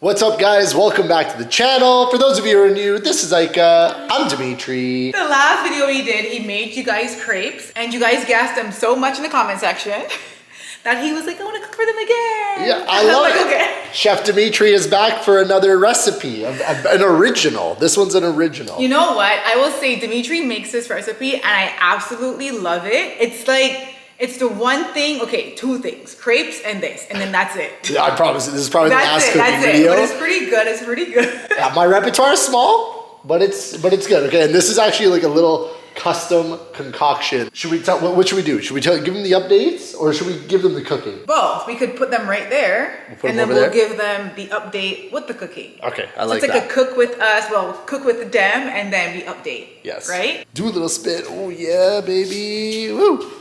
What's up, guys? Welcome back to the channel. For those of you who are new, this is Aika. I'm Dimitri. The last video he did, he made you guys crepes, and you guys gassed him so much in the comment section that he was like, I want to cook for them again. Yeah, I love it. Okay. Chef Dimitri is back for another recipe, an original. This one's an original. You know what? I will say Dimitri makes this recipe, and I absolutely love it. It's the one thing, okay, two things, crepes and this, and then that's it. Yeah, I promise this is probably the last cooking that's video. But it's pretty good, it's pretty good. Yeah, my repertoire is small, but it's good. Okay, and this is actually like a little custom concoction. Should we tell, what should we do? Should we give them the updates, or should we give them the cooking? Both. We could put them right there, and then we'll give them the update with the cooking. Okay, I so like it's like that. a cook with us, well, cook with them, and then we update. Yes. Right? Do a little spit. Oh yeah, baby. Woo.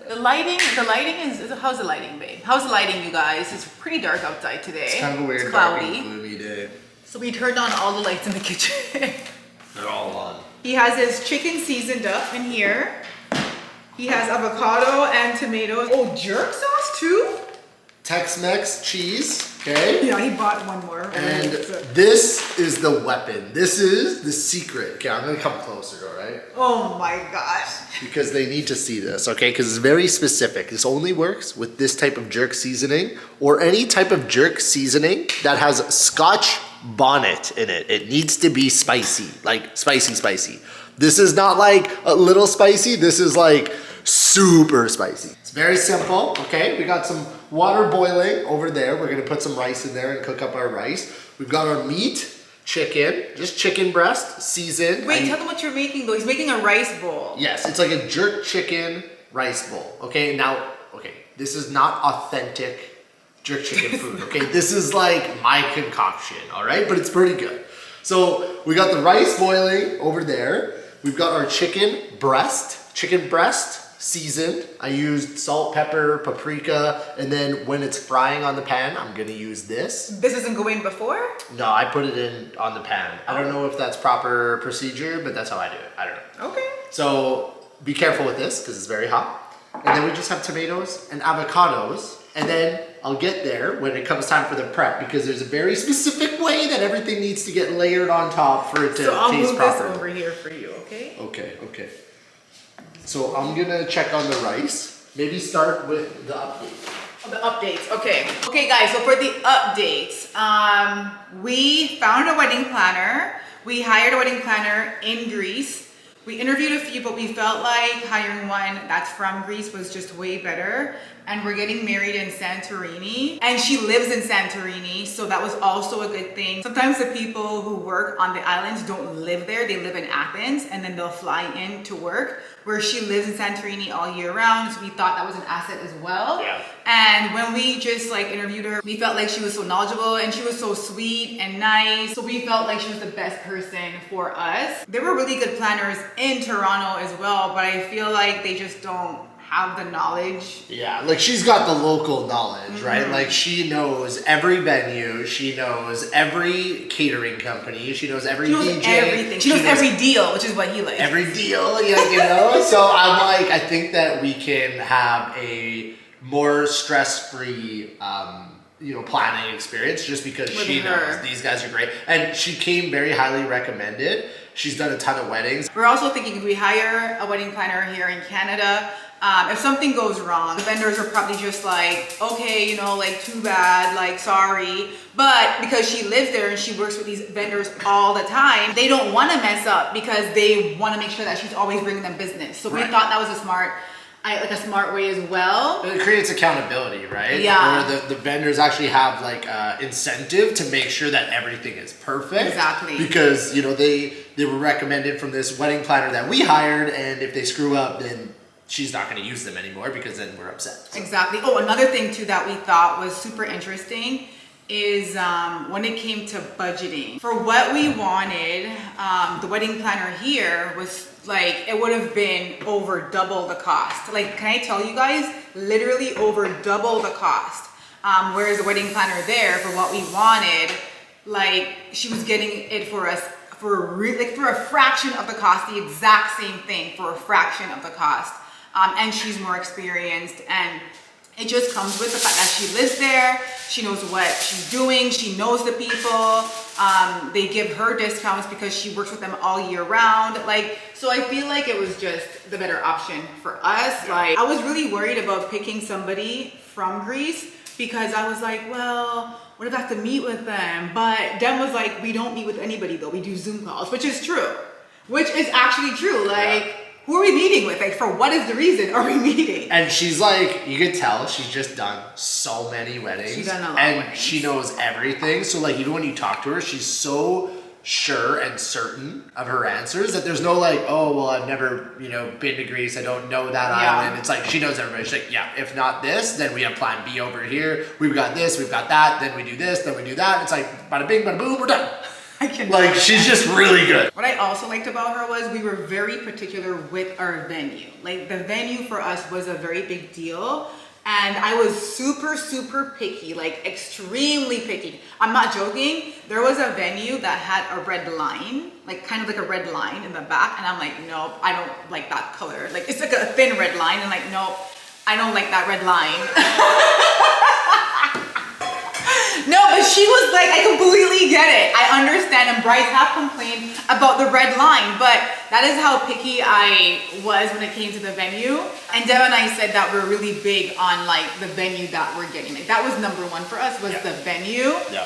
The lighting is how's the lighting, babe? How's the lighting, you guys? It's pretty dark outside today. It's kind of a weird, it's cloudy, dark and gloomy day. So we turned on all the lights in the kitchen. They're all on. He has his chicken seasoned up in here. He has avocado and tomatoes. Oh, jerk sauce too? Tex-Mex cheese, okay? Yeah, he bought one more. And this is the weapon. This is the secret. Okay, I'm gonna come closer, all right? Oh my gosh. Because they need to see this, okay? Because it's very specific. This only works with this type of jerk seasoning or any type of jerk seasoning that has Scotch bonnet in it. It needs to be spicy, like spicy. This is not like a little spicy. This is like super spicy. It's very simple, okay? We got some water boiling over there. We're gonna put some rice in there and cook up our rice. We've got our meat, chicken, just chicken breast, seasoned. Wait, tell them what you're making though. He's making a rice bowl. Yes, it's like a jerk chicken rice bowl, okay? Now, okay, this is not authentic jerk chicken food, okay? This is like my concoction, all right? But it's pretty good. So we got the rice boiling over there. We've got our chicken breast seasoned. I used salt, pepper, paprika, and then when it's frying on the pan, I'm gonna use this. This doesn't go in before? No, I put it in on the pan. I don't know if that's proper procedure, but that's how I do it. I don't know. Okay. So be careful with this because it's very hot. And then we just have tomatoes and avocados. And then I'll get there when it comes time for the prep because there's a very specific way that everything needs to get layered on top for it to So I'll taste move proper. this over here for you, okay? Okay. So I'm gonna check on the rice. Maybe start with the update. The updates, okay. Okay guys, so for the updates, we found a wedding planner. We hired a wedding planner in Greece. We interviewed a few, but we felt like hiring one that's from Greece was just way better. And we're getting married in Santorini. And she lives in Santorini, so that was also a good thing. Sometimes the people who work on the islands don't live there. They live in Athens, and then they'll fly in to work, where she lives in Santorini all year round. So we thought that was an asset as well. Yeah. And when we just like interviewed her, we felt like she was so knowledgeable and she was so sweet and nice. So we felt like she was the best person for us. There were really good planners in Toronto as well, but I feel like they just don't have the knowledge. Yeah, like she's got the local knowledge, right? Like she knows every venue, she knows every catering company, she knows every DJ. Everything. She knows every deal, which is what he likes. Every deal, yeah, you know? So I'm like, I think that we can have a more stress-free planning experience just because she knows these guys are great. And she came very highly recommended. She's done a ton of weddings. We're also thinking if we hire a wedding planner here in Canada, if something goes wrong, the vendors are probably just like, okay, like too bad, like sorry. But because she lives there and she works with these vendors all the time, they don't want to mess up because they want to make sure that she's always bringing them business. So we thought that was a smart way as well. It creates accountability, right? Yeah. Where the vendors actually have like incentive to make sure that everything is perfect. Exactly. Because they were recommended from this wedding planner that we hired, and if they screw up, then she's not going to use them anymore because then we're upset. So. Exactly. Oh, another thing too that we thought was super interesting is when it came to budgeting. For what we wanted, the wedding planner here was like, it would have been over double the cost. Like, can I tell you guys, literally over double the cost. Whereas the wedding planner there, for what we wanted, like she was getting it for us for a fraction of the cost, the exact same thing for a fraction of the cost. And she's more experienced, and It just comes with the fact that she lives there. She knows what she's doing. She knows the people. They give her discounts because she works with them all year round. Like, so I feel like it was just the better option for us. Like, I was really worried about picking somebody from Greece because I was like, well, what if I have to meet with them? But Dem was like, we don't meet with anybody though. We do Zoom calls, which is true. Which is actually true. Like, who are we meeting with? Like, for what is the reason are we meeting? And she's like, you could tell she's just done so many weddings. She's done a lot and of weddings. she knows everything. So like, even when you talk to her, she's so sure and certain of her answers that there's no like, oh, well, I've never, been to Greece. I don't know that island. It's like, she knows everybody. She's like, yeah, if not this, then we have plan B over here. We've got this, we've got that. Then we do this, then we do that. It's like, bada bing, bada boom, we're done. Like, she's just really good. What I also liked about her was we were very particular with our venue. Like, the venue for us was a very big deal. And I was super, super picky, like extremely picky. I'm not joking. There was a venue that had a red line, like kind of like a red line in the back. And I'm like, no, I don't like that color. Like, it's like a thin red line. And like, no, I don't like that red line. No, but she was like, I completely get it. I understand, and brides have complained about the red line, but that is how picky I was when it came to the venue. And Deb and I said that we're really big on like the venue that we're getting. Like, that was number one for us, was the venue. Yeah.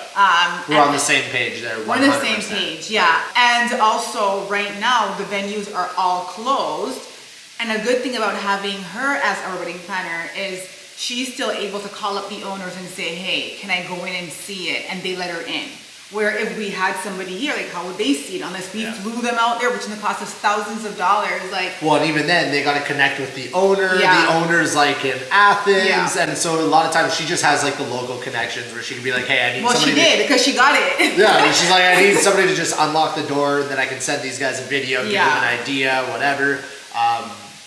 We're on the same page there. 100%. We're on the same page, yeah. And also right now the venues are all closed. And a good thing about having her as our wedding planner is she's still able to call up the owners and say, hey, can I go in and see it? And they let her in. Where if we had somebody here, like, how would they see it unless we flew them out there, which is gonna cost us thousands of dollars? Like, well, and even then, they gotta connect with the owner. The owner's like in Athens, and so a lot of times she just has like the local connections where she can be like, hey, I need somebody. Well, she did because she got it. Yeah, and she's like, I need somebody to just unlock the door, and then I can send these guys a video, give them an idea, whatever.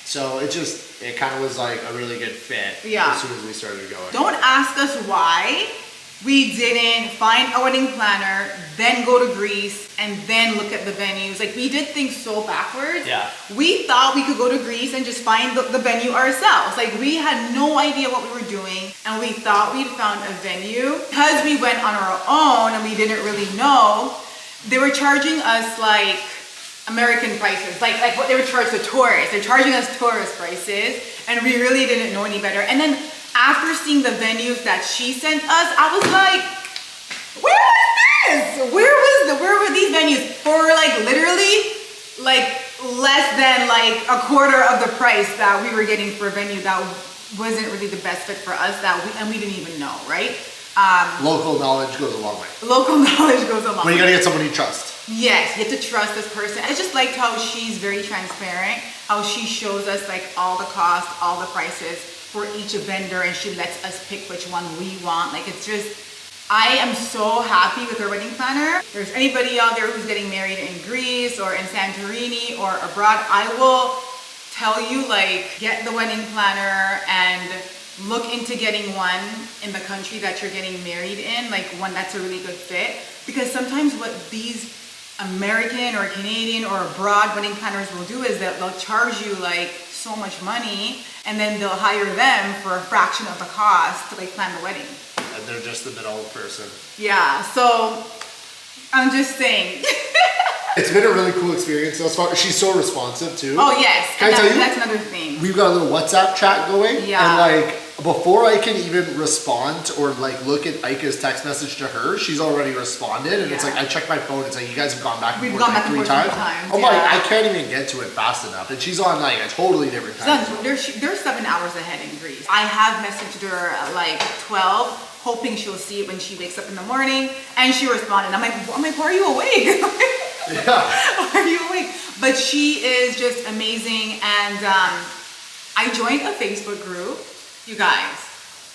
So it kind of was like a really good fit as soon as we started going. Don't ask us why we didn't find a wedding planner, then go to Greece, and then look at the venues. Like, we did things so backwards. Yeah. We thought we could go to Greece and just find the venue ourselves. Like, we had no idea what we were doing, and we thought we'd found a venue. Because we went on our own and we didn't really know, they were charging us like American prices, like what they would charge the tourists. They're charging us tourist prices, and we really didn't know any better. And then after seeing the venues that she sent us, I was like, where was this? Where were these venues for like literally like less than like a quarter of the price that we were getting for a venue that wasn't really the best fit for us, and we didn't even know, right? Local knowledge goes a long way. Local knowledge goes a long way. When you gotta get someone you trust. Yes, you have to trust this person. I just liked how she's very transparent, how she shows us like all the costs, all the prices for each vendor, and she lets us pick which one we want. Like, it's just, I am so happy with her wedding planner. If there's anybody out there who's getting married in Greece or in Santorini or abroad, I will tell you, like, get the wedding planner and look into getting one in the country that you're getting married in, like one that's a really good fit. Because sometimes what these American or Canadian or abroad wedding planners will do is that they'll charge you like so much money, and then they'll hire them for a fraction of the cost to like plan the wedding. And they're just the middle person. Yeah, so I'm just saying. It's been a really cool experience thus far. She's so responsive too. Oh yes, Can I tell you? That's another thing. We've got a little WhatsApp chat going. Yeah. And like, before I can even respond or like look at Ika's text message to her, she's already responded. And it's like, I checked my phone, it's like, you guys have gone back and forth like three times. I'm like, I can't even get to it fast enough. And she's on like a totally different time. They're 7 hours ahead in Greece. I have messaged her at like 12, hoping she'll see it when she wakes up in the morning. And she responded. I'm like, why are you awake? Why are you awake? But she is just amazing. And I joined a Facebook group. You guys,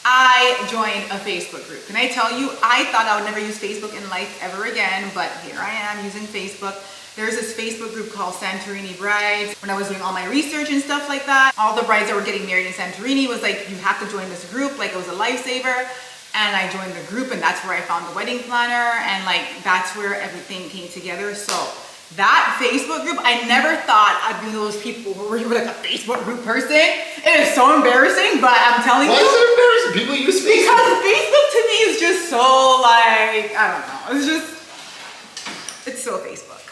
I joined a Facebook group. Can I tell you, I thought I would never use Facebook in life ever again, but here I am using Facebook. There's this Facebook group called Santorini Brides. When I was doing all my research and stuff like that, all the brides that were getting married in Santorini was like, you have to join this group, like it was a lifesaver. And I joined the group, and that's where I found the wedding planner, and like that's where everything came together. So That Facebook group, I never thought I'd be one of those people who were like a Facebook group person. It is so embarrassing, but I'm telling Why you. is it embarrassing? People use Facebook. Because Facebook to me is just so like, I don't know. It's so Facebook.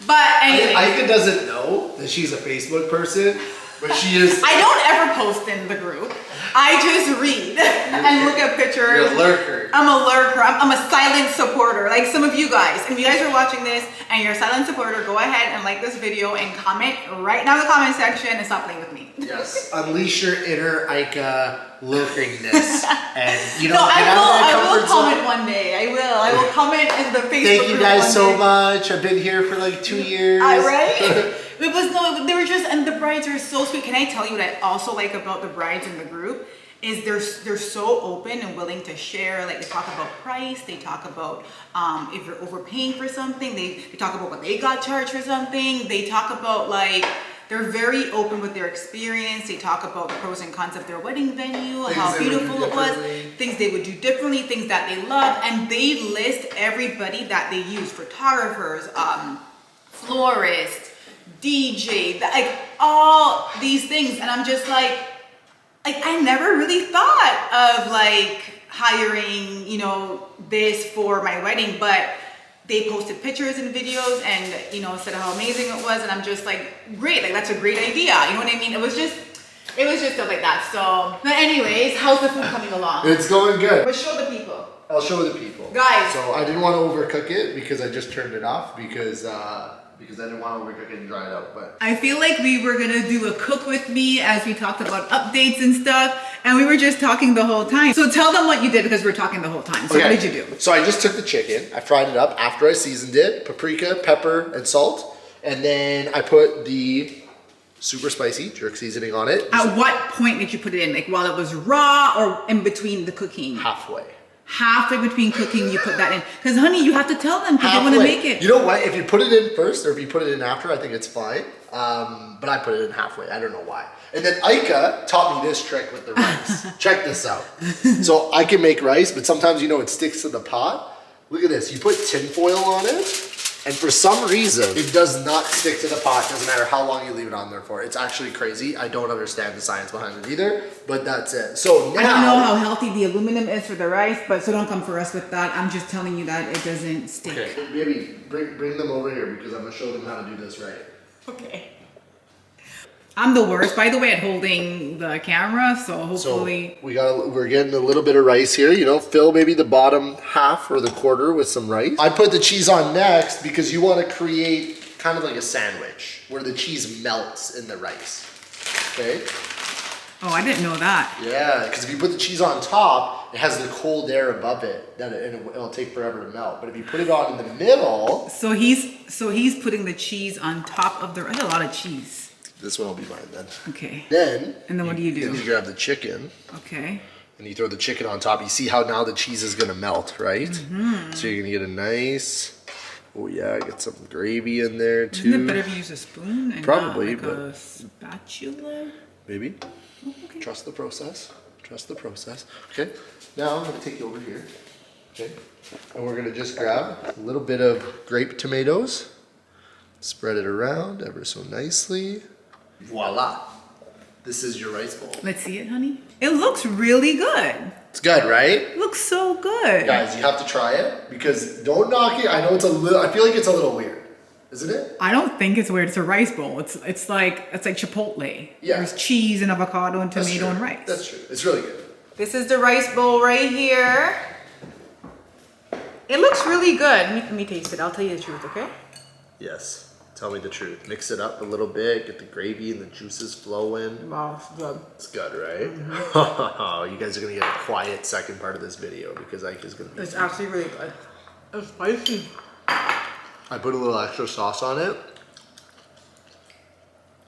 But anyway. Ika doesn't know that she's a Facebook person, but she is. I don't ever post in the group. I just read and look at pictures. You're a lurker. I'm a lurker. I'm a silent supporter. Like some of you guys. If you guys are watching this and you're a silent supporter, go ahead and like this video and comment right now in the comment section and stop playing with me. Yes. Unleash your inner Ika lurkingness. And you know, No, I will comment zone. one day. I will comment in the Facebook Thank you group guys one so day. much. I've been here for like 2 years. Right? It was no, they were just, and the brides are so sweet. Can I tell you what I also like about the brides in the group is they're so open and willing to share. Like they talk about price, they talk about if you're overpaying for something, they talk about what they got charged for something. They talk about like, they're very open with their experience. They talk about the pros and cons of their wedding venue, how beautiful it was, things they would do differently, things that they love, and they list everybody that they use, photographers, florists, DJ, like all these things. And I'm just like I never really thought of like hiring, you know, this for my wedding, but they posted pictures and videos and, you know, said how amazing it was. And I'm just like, great, like that's a great idea. You know what I mean? It was just stuff like that. So, but anyways, how's the food coming along? It's going good. But show the people. I'll show the people. Guys. So I didn't want to overcook it because I just turned it off because I didn't want to overcook it and dry it out. But I feel like we were gonna do a cook with me as we talked about updates and stuff, and we were just talking the whole time. So tell them what you did because we're talking the whole time. So what did you do? So I just took the chicken, I fried it up after I seasoned it, paprika, pepper, and salt, and then I put the super spicy jerk seasoning on it. At what point did you put it in? Like while it was raw or in between the cooking? Halfway. Halfway between cooking, you put that in. Because honey, you have to tell them because they want to make it. You know what? If you put it in first or if you put it in after, I think it's fine. But I put it in halfway. I don't know why. And then Ika taught me this trick with the rice. Check this out. So I can make rice, but sometimes, you know, it sticks to the pot. Look at this. You put tin foil on it. And for some reason, it does not stick to the pot. Doesn't matter how long you leave it on there for. It's actually crazy. I don't understand the science behind it either, but that's it. So now, I don't know how healthy the aluminum is for the rice, but so don't come for us with that. I'm just telling you that it doesn't stick. okay, maybe bring them over here because I'm gonna show them how to do this right. Okay. I'm the worst, by the way, at holding the camera, so hopefully. So we're getting a little bit of rice here, you know, fill maybe the bottom half or the quarter with some rice. I put the cheese on next because you want to create kind of like a sandwich where the cheese melts in the rice, okay? Oh, I didn't know that. Yeah, because if you put the cheese on top, it has the cold air above it, and it'll take forever to melt. But if you put it on in the middle. So he's putting the cheese on top of the, I had a lot of cheese. This one will be mine then. Okay. Then. And then what do you do? Then you grab the chicken. Okay. And you throw the chicken on top. You see how now the cheese is gonna melt, right? Mm-hmm. So you're gonna get a nice, oh yeah, get some gravy in there too. Isn't it better if you use a spoon and probably, not like a spatula? Maybe. Oh, okay. Trust the process. Trust the process. Okay. Now I'm gonna take you over here. Okay. And we're gonna just grab a little bit of grape tomatoes. Spread it around ever so nicely. Voila. This is your rice bowl. Let's see it, honey. It looks really good. It's good, right? It looks so good. Guys, you have to try it because don't knock it. I know it's a little, I feel like it's a little weird, isn't it? I don't think it's weird. It's a rice bowl. It's like Chipotle. Yeah. There's cheese and avocado and tomato and rice. That's true. It's really good. This is the rice bowl right here. It looks really good. Let me taste it. I'll tell you the truth, okay? Yes. Tell me the truth. Mix it up a little bit. Get the gravy and the juices flowing. Wow, it's good. It's good, right? Mm-hmm. You guys are gonna get a quiet second part of this video because Ike's gonna be. It's actually really good. It's spicy. I put a little extra sauce on it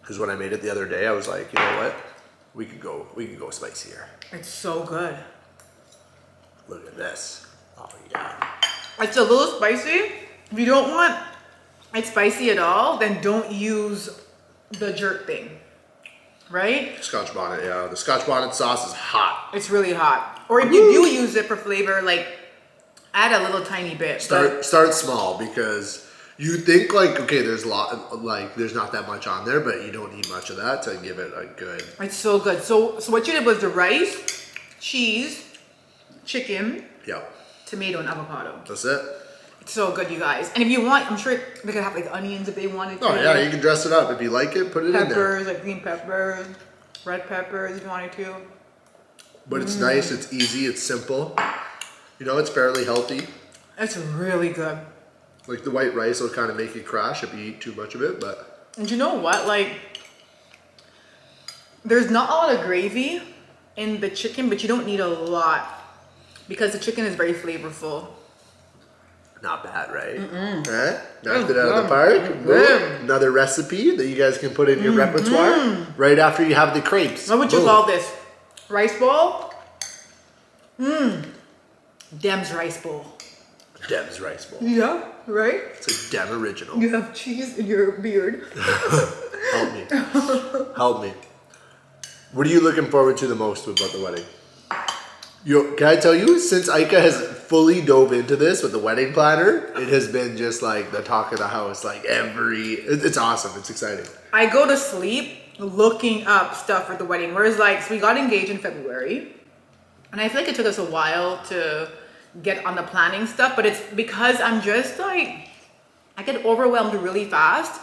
because when I made it the other day, I was like, you know what? We could go spicier. It's so good. Look at this. Oh yeah. It's a little spicy. If you don't want it spicy at all, then don't use the jerk thing, right? Scotch bonnet, yeah. The Scotch bonnet sauce is hot. It's really hot. Or if you do use it for flavor, like add a little tiny bit. Start small because You think like, okay, there's there's not that much on there, but you don't need much of that to give it a good. It's so good. So what you did was the rice, cheese, chicken, Yeah, tomato, and avocado. that's it. It's so good, you guys. And if you want, I'm sure they could have like onions if they wanted to. Oh yeah, you can dress it up if you like it. Put it in there. Peppers, like green peppers, red peppers if you wanted to. But it's nice. It's easy. It's simple. You know, it's fairly healthy. It's really good. Like the white rice will kind of make you crash if you eat too much of it, but. And you know what? Like, there's not a lot of gravy in the chicken, but you don't need a lot because the chicken is very flavorful. Not bad, right? Knocked it out of the park. Boom. Another recipe that you guys can put in your repertoire right after you have the crepes. What would you call this? Rice bowl? Dem's rice bowl. Dem's rice bowl. Yeah, right? It's a Dem original. You have cheese in your beard. Help me. Help me. What are you looking forward to the most about the wedding? Can I tell you, since Aika has fully dove into this with the wedding planner, it has been just like the talk of the house. Like it's awesome. It's exciting. I go to sleep looking up stuff for the wedding. Whereas like, so we got engaged in February. And I feel like it took us a while to get on the planning stuff. But it's because I'm just like, I get overwhelmed really fast.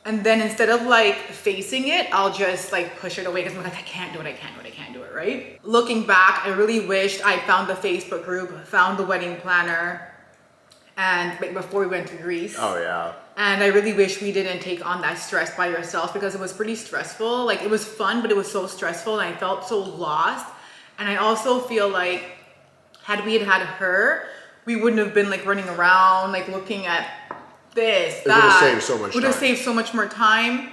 And then instead of like facing it, I'll just like push it away because I'm like, I can't do it, right? Looking back, I really wished I found the Facebook group, found the wedding planner, and before we went to Greece. Oh yeah. And I really wish we didn't take on that stress by yourself because it was pretty stressful. Like it was fun, but it was so stressful and I felt so lost. And I also feel like had we had her, we wouldn't have been like running around, like looking at this, that. It would have saved so much time. Would have saved so much more time.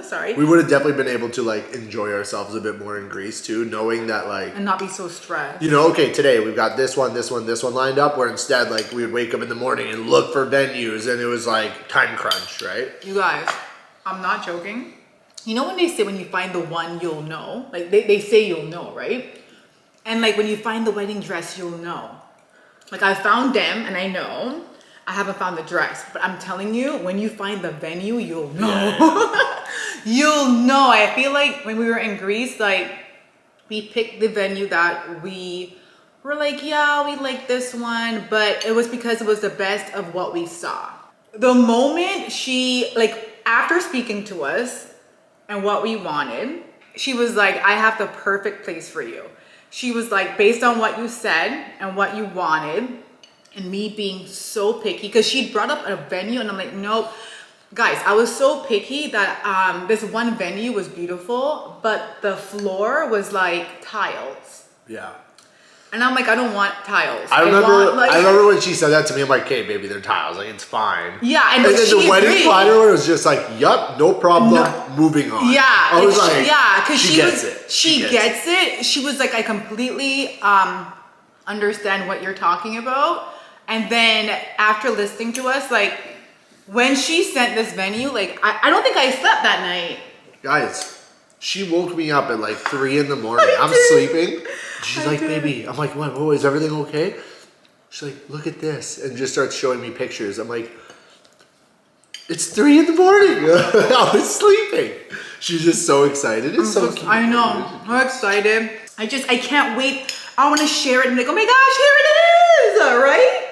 Sorry. We would have definitely been able to like enjoy ourselves a bit more in Greece too, knowing that like. And not be so stressed. You know, okay, today we've got this one lined up, where instead like we would wake up in the morning and look for venues and it was like time crunch, right? You guys, I'm not joking. You know when they say when you find the one, you'll know? Like they say you'll know, right? And like when you find the wedding dress, you'll know. Like I found them and I know. I haven't found the dress, but I'm telling you, when you find the venue, you'll know. Yeah. You'll know. I feel like when we were in Greece, like we picked the venue that we were like, yeah, we like this one, but it was because it was the best of what we saw. The moment she, like after speaking to us and what we wanted, she was like, I have the perfect place for you. She was like, based on what you said and what you wanted, and me being so picky, because she brought up a venue and I'm like, nope. Guys, I was so picky that this one venue was beautiful, but the floor was like tiles. Yeah. And I'm like, I don't want tiles. I remember when she said that to me, I'm like, okay, baby, they're tiles. Like, it's fine. Yeah, and then the wedding planner was just like, yup, no problem, moving on. Yeah. I was like, yeah, because she gets it. She gets it. She was like, I completely understand what you're talking about. And then after listening to us, like when she sent this venue, like I don't think I slept that night. Guys, she woke me up at like 3 a.m. I'm sleeping. She's like, baby. I'm like, what? Oh, is everything okay? She's like, look at this. And just starts showing me pictures. I'm like, it's 3 a.m. I was sleeping. She's just so excited. It's so cute. I know. I'm excited. I can't wait. I want to share it and be like, oh my gosh, here it is, right?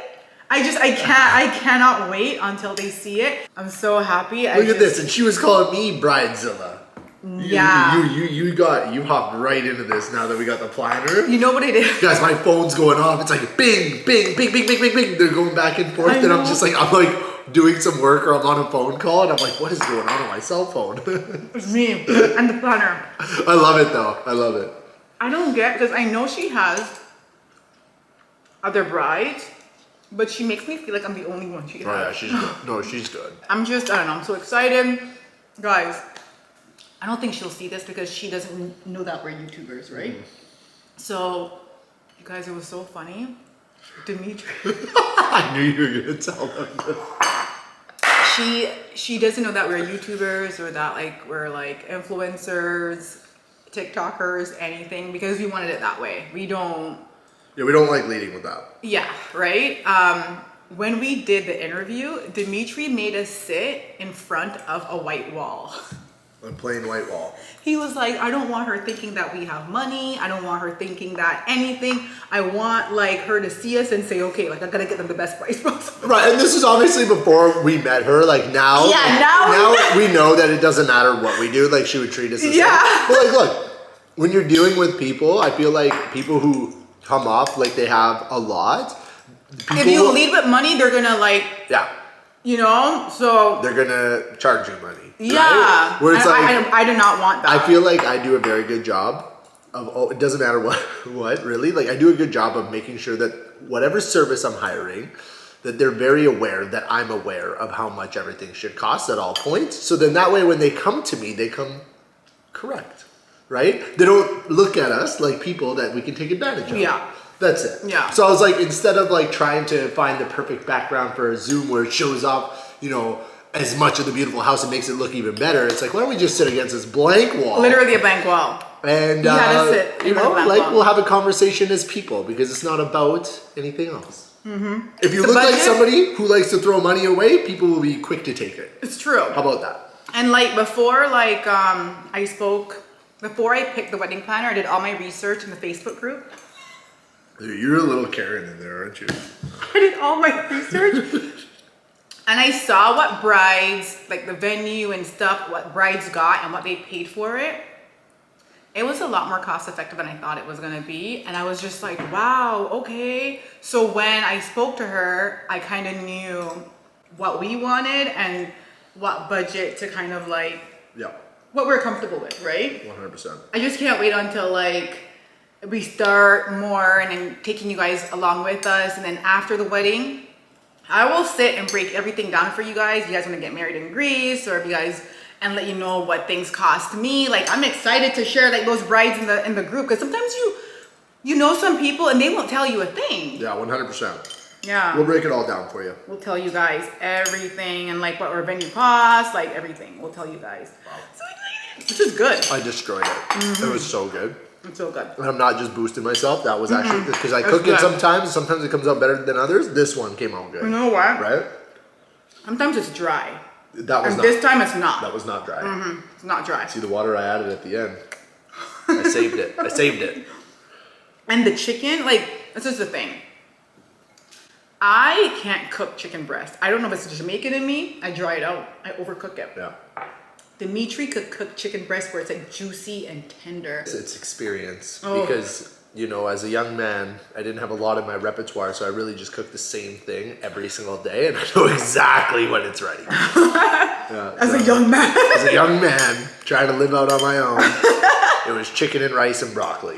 I cannot wait until they see it. I'm so happy. Look at this, and she was calling me Bridezilla. Yeah. You hopped right into this now that we got the planner. You know what it is? Guys, my phone's going off. It's like bing, bing, bing, bing, bing, bing, bing. They're going back and forth, and I'm like doing some work or I'm on a phone call, and I'm like, what is going on my cell phone? It's me and the planner. I love it though. I love it. I don't get, because I know she has other brides, but she makes me feel like I'm the only one she has. Oh yeah, she's good. No, she's good. I don't know, I'm so excited. Guys, I don't think she'll see this because she doesn't know that we're YouTubers, right? So, you guys, it was so funny. Dimitri. I knew you were going to tell them this. She doesn't know that we're YouTubers or that like we're like influencers, TikTokers, anything, because we wanted it that way. We don't like leading with that. Yeah, right? when we did the interview, Dimitri made us sit in front of a white wall. A plain white wall. He was like, I don't want her thinking that we have money. I don't want her thinking that anything. I want like her to see us and say, okay, like I gotta get them the best price possible. Right, and this is obviously before we met her. Like now, Yeah, now we know that it doesn't matter what we do. Like she would treat us the same. But like, look, when you're dealing with people, I feel like people who come off like they have a lot. If you lead with money, they're gonna like, yeah, you know, so they're gonna charge you money. Yeah, right? Where it's I do not want that. I feel like I do a very good job of, it doesn't matter what really, like I do a good job of making sure that whatever service I'm hiring, that they're very aware that I'm aware of how much everything should cost at all points. So then that way when they come to me, they come correct, right? They don't look at us like people that we can take advantage of. Yeah. That's it. Yeah. So I was like, instead of like trying to find the perfect background for a Zoom where it shows off, you know, as much of the beautiful house and makes it look even better, it's like, why don't we just sit against this blank wall? Literally a blank wall. And You had to sit you in a know, blank like wall. we'll have a conversation as people because it's not about anything else. Mm-hmm. If you The look like budget? somebody who likes to throw money away, people will be quick to take it. It's true. How about that? And like before, like before I picked the wedding planner, I did all my research in the Facebook group. You're a little Karen in there, aren't you? I did all my research. And I saw what brides, like the venue and stuff, what brides got and what they paid for it. It was a lot more cost effective than I thought it was gonna be. And I was just like, wow, okay. So when I spoke to her, I kind of knew what we wanted and what budget to kind of like, Yeah, what we're comfortable with, right? 100%. I just can't wait until like we start more and then taking you guys along with us. And then after the wedding, I will sit and break everything down for you guys. You guys want to get married in Greece, or if you guys, and let you know what things cost me. Like I'm excited to share like those brides in the group, because sometimes you know some people and they won't tell you a thing. Yeah, 100%. Yeah. We'll break it all down for you. We'll tell you guys everything and like what our venue costs, like everything. We'll tell you guys. Wow. So excited. Which is good. I destroyed it. Mm-hmm. It was so good. It's so good. And I'm not just boosting myself. That was actually because I That's cook it good. sometimes. Sometimes it comes out better than others. This one came out good. You know what? Right? Sometimes it's dry. That was And not. this time it's not. That was not dry. It's not dry. See the water I added at the end. I saved it. I saved it. And the chicken, like, this is the thing. I can't cook chicken breast. I don't know if it's Jamaican in me. I dry it out. I overcook it. Yeah. Dimitri could cook chicken breast where it's like juicy and tender. It's experience Oh. because, you know, as a young man, I didn't have a lot in my repertoire, so I really just cooked the same thing every single day, and I know exactly when it's ready. Yeah, As so, a young man. as a young man trying to live out on my own, it was chicken and rice and broccoli.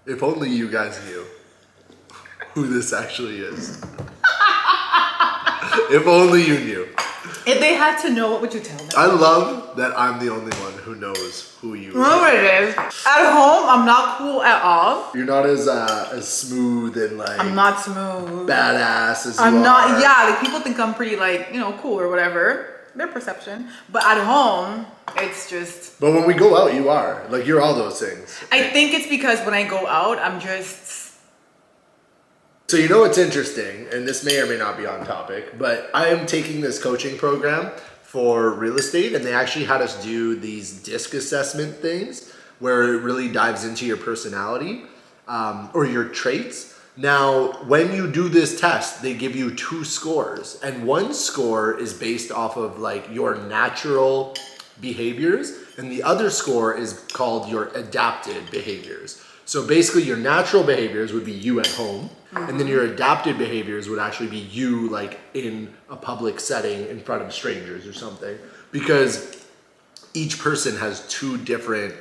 If only you guys knew who this actually is. If only you knew. If they had to know, what would you tell them? I love that I'm the only one who knows who you You know are. what it is? At home, I'm not cool at all. You're not as smooth and like I'm not smooth. badass as you I'm not, are. yeah, like people think I'm pretty like, you know, cool or whatever. Their perception. But at home, it's just, But when we go out, you are. Like, you're all those things. I think it's because when I go out, I'm just, So you know what's interesting, and this may or may not be on topic, but I am taking this coaching program for real estate, and they actually had us do these disc assessment things where it really dives into your personality or your traits. Now, when you do this test, they give you 2 scores, and one score is based off of like your natural behaviors, and the other score is called your adapted behaviors. So basically your natural behaviors would be you at home, and then your adapted behaviors would actually be you like in a public setting in front of strangers or something, because each person has 2 different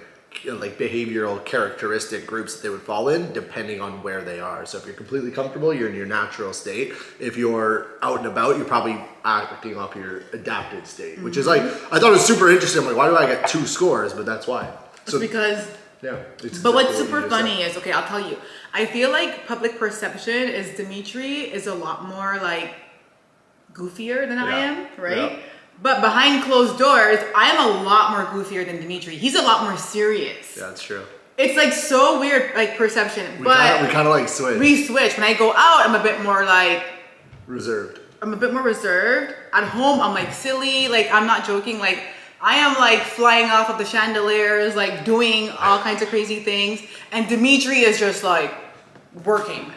like behavioral characteristic groups that they would fall in depending on where they are. So if you're completely comfortable, you're in your natural state. If you're out and about, you're probably acting off your adapted state, which is like, I thought it was super interesting. I'm like, why do I get 2 scores? But that's why. it's because, Yeah. It's but what's exactly what super you just funny said. is, okay, I'll tell you. I feel like public perception is Dimitri is a lot more like goofier than I Yeah. am, right? Yeah. But behind closed doors, I'm a lot more goofier than Dimitri. He's a lot more serious. Yeah, that's true. It's like so weird, like perception. We But kind of like switch. we switch. When I go out, I'm a bit more like Reserved. I'm a bit more reserved. At home, I'm like silly. Like I'm not joking. Like I am like flying off of the chandeliers, like doing all kinds of crazy things. And Dimitri is just like working.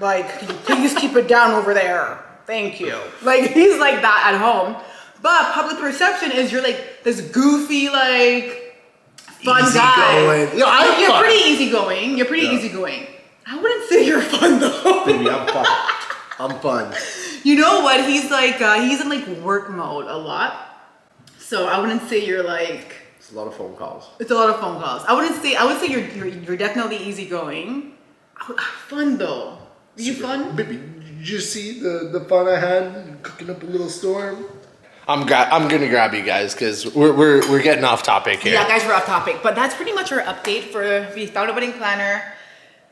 Like, can you please keep it down over there? Thank you. Like he's like that at home. But public perception is you're like this goofy, like fun guy. Easygoing. Yeah, You're fun. pretty easygoing. You're pretty easygoing. I wouldn't say you're fun though. Baby, I'm fun. I'm fun. You know what? He's like he's in like work mode a lot. So I wouldn't say you're like. It's a lot of phone calls. It's a lot of phone calls. I would say you're definitely easygoing. Fun though. Are you fun? Baby, did you see the fun I had cooking up a little storm? I'm gonna grab you guys because we're getting off topic here. Yeah, guys, we're off topic. But that's pretty much our update for we found a wedding planner.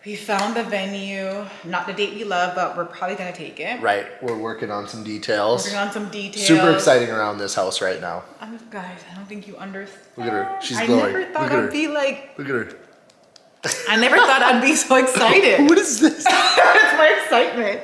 We found the venue, not the date we love, but we're probably gonna take it. Right, we're working on some details. Working on some details. Super exciting around this house right now. Guys, I don't think you understand. Look at her, she's I glowing. never thought Look at her. I'd be like. Look at her. I never thought I'd be so excited. What is this? It's my excitement.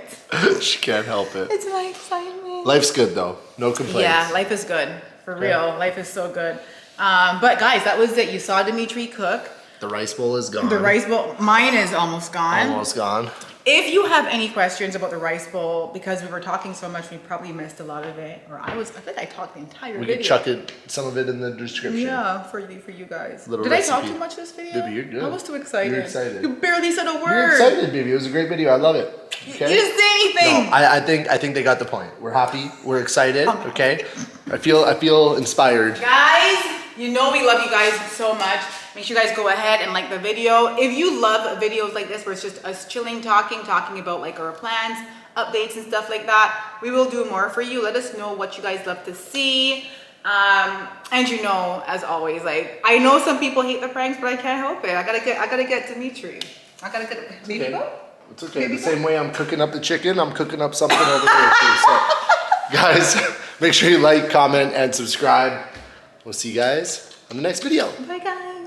She can't help it. It's my excitement. Life's good though, no complaints. Yeah, life is good. For real, life is so good. But guys, that was it. You saw Dimitri cook. The rice bowl is gone. The rice bowl, mine is almost gone. Almost gone. If you have any questions about the rice bowl, because we were talking so much, we probably missed a lot of it. Or I think I talked the entire We video. could chuck some of it in the description. Yeah, for you guys. Little Did recipe. I talk too much this video? Baby, you're good. I was too excited. You're excited. You barely said a word. You're excited, baby. It was a great video. I love it. Okay? You didn't say anything. No, I think they got the point. We're happy. We're excited. Okay. I feel inspired. Guys, you know we love you guys so much. Make sure you guys go ahead and like the video. If you love videos like this where it's just us chilling, talking about like our plans, updates and stuff like that, we will do more for you. Let us know what you guys love to see. And you know, as always, like I know some people hate the pranks, but I can't help it. I gotta get Dimitri. I gotta get baby Okay. go. It's okay. Baby The same way I'm cooking up the chicken, I'm cooking up something over there too. So, guys, make sure you like, comment, and subscribe. We'll see you guys on the next video. Bye guys.